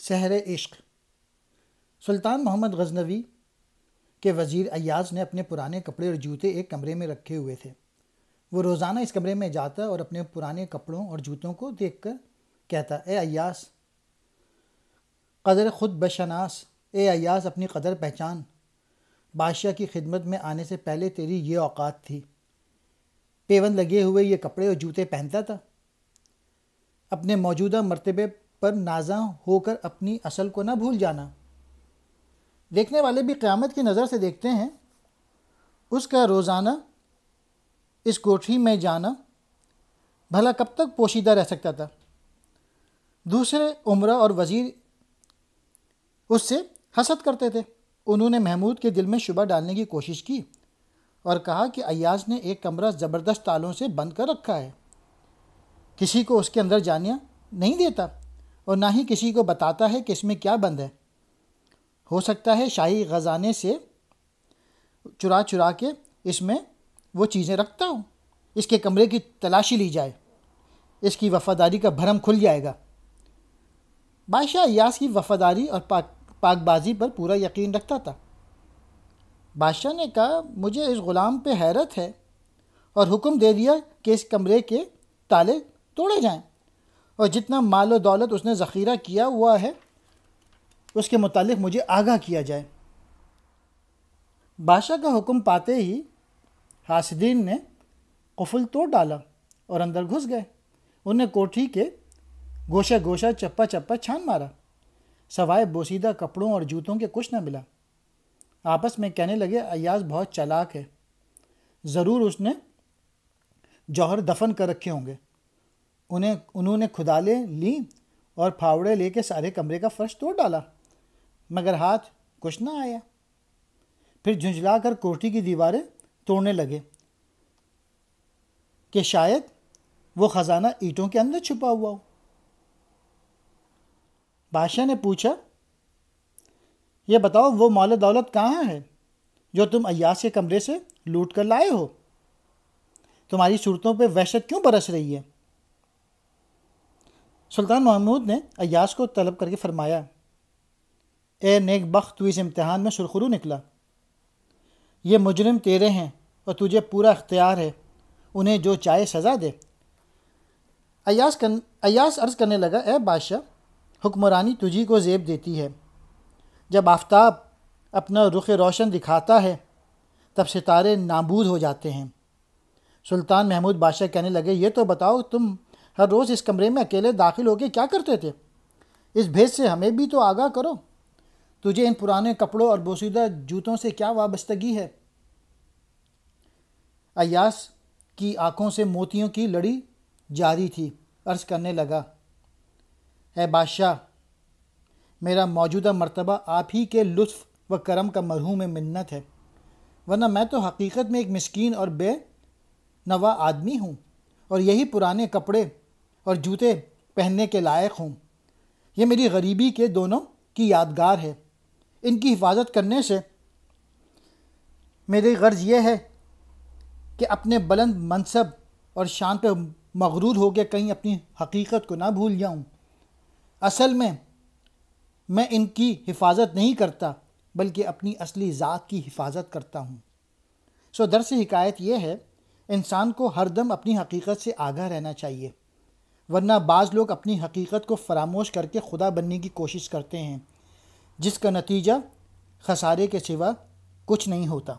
سحر عشق۔ سلطان محمد غزنوی کے وزیر ایاز نے اپنے پرانے کپڑے اور جوتے ایک کمرے میں رکھے ہوئے تھے۔ وہ روزانہ اس کمرے میں جاتا اور اپنے پرانے کپڑوں اور جوتوں کو دیکھ کر کہتا، اے ایاز قدر خود بشناس، اے ایاز اپنی قدر پہچان، بادشاہ کی خدمت میں آنے سے پہلے تیری یہ اوقات تھی، پیوند لگے ہوئے یہ کپڑے اور جوتے پہنتا تھا، اپنے موجودہ مرتبے پر نازاں ہو کر اپنی اصل کو نہ بھول جانا۔ دیکھنے والے بھی قیامت کی نظر سے دیکھتے ہیں، اس کا روزانہ اس کوٹھی میں جانا بھلا کب تک پوشیدہ رہ سکتا تھا۔ دوسرے عمرا اور وزیر اس سے حسد کرتے تھے۔ انہوں نے محمود کے دل میں شبہ ڈالنے کی کوشش کی اور کہا کہ ایاز نے ایک کمرہ زبردست تالوں سے بند کر رکھا ہے، کسی کو اس کے اندر جانے نہیں دیتا اور نہ ہی کسی کو بتاتا ہے کہ اس میں کیا بند ہے۔ ہو سکتا ہے شاہی خزانے سے چرا چرا کے اس میں وہ چیزیں رکھتا ہوں، اس کے کمرے کی تلاشی لی جائے، اس کی وفاداری کا بھرم کھل جائے گا۔ بادشاہ ایاز کی وفاداری اور پاک بازی پر پورا یقین رکھتا تھا۔ بادشاہ نے کہا، مجھے اس غلام پہ حیرت ہے، اور حکم دے دیا کہ اس کمرے کے تالے توڑے جائیں اور جتنا مال و دولت اس نے ذخیرہ کیا ہوا ہے اس کے متعلق مجھے آگاہ کیا جائے۔ بادشاہ کا حکم پاتے ہی حاسدین نے قفل توڑ ڈالا اور اندر گھس گئے۔ انہیں کوٹھی کے گوشہ گوشہ چپا چپا چھان مارا، سوائے بوسیدہ کپڑوں اور جوتوں کے کچھ نہ ملا۔ آپس میں کہنے لگے، ایاز بہت چالاک ہے، ضرور اس نے جوہر دفن کر رکھے ہوں گے۔ انہوں نے کھدالیں لیں اور پھاوڑے لے کے سارے کمرے کا فرش توڑ ڈالا، مگر ہاتھ کچھ نہ آیا۔ پھر جھنجھلا کر کوٹھی کی دیواریں توڑنے لگے کہ شاید وہ خزانہ اینٹوں کے اندر چھپا ہوا ہو۔ بادشاہ نے پوچھا، یہ بتاؤ وہ مال و دولت کہاں ہے جو تم ایاز کے کمرے سے لوٹ کر لائے ہو؟ تمہاری صورتوں پہ وحشت کیوں برس رہی ہے؟ سلطان محمود نے ایاز کو طلب کر کے فرمایا، اے نیک بخت، تو اس امتحان میں سرخرو نکلا۔ یہ مجرم تیرے ہیں اور تجھے پورا اختیار ہے، انہیں جو چاہے سزا دے۔ ایاز عرض کرنے لگا، اے بادشاہ، حکمرانی تجھی کو زیب دیتی ہے۔ جب آفتاب اپنا رخ روشن دکھاتا ہے تب ستارے نابود ہو جاتے ہیں۔ سلطان محمود بادشاہ کہنے لگے، یہ تو بتاؤ، تم ہر روز اس کمرے میں اکیلے داخل ہو کے کیا کرتے تھے؟ اس بھید سے ہمیں بھی تو آگاہ کرو۔ تجھے ان پرانے کپڑوں اور بوسیدہ جوتوں سے کیا وابستگی ہے؟ ایاز کی آنکھوں سے موتیوں کی لڑی جاری تھی۔ عرض کرنے لگا، اے بادشاہ، میرا موجودہ مرتبہ آپ ہی کے لطف و کرم کا مرہون منت ہے، ورنہ میں تو حقیقت میں ایک مسکین اور بے نوا آدمی ہوں، اور یہی پرانے کپڑے اور جوتے پہننے کے لائق ہوں۔ یہ میری غریبی کے دونوں کی یادگار ہے۔ ان کی حفاظت کرنے سے میری غرض یہ ہے کہ اپنے بلند منصب اور شان پہ مغرور ہو کے کہیں اپنی حقیقت کو نہ بھول جاؤں۔ اصل میں ان کی حفاظت نہیں کرتا بلکہ اپنی اصلی ذات کی حفاظت کرتا ہوں۔ درس حکایت یہ ہے، انسان کو ہر دم اپنی حقیقت سے آگاہ رہنا چاہیے، ورنہ بعض لوگ اپنی حقیقت کو فراموش کر کے خدا بننے کی کوشش کرتے ہیں، جس کا نتیجہ خسارے کے سوا کچھ نہیں ہوتا۔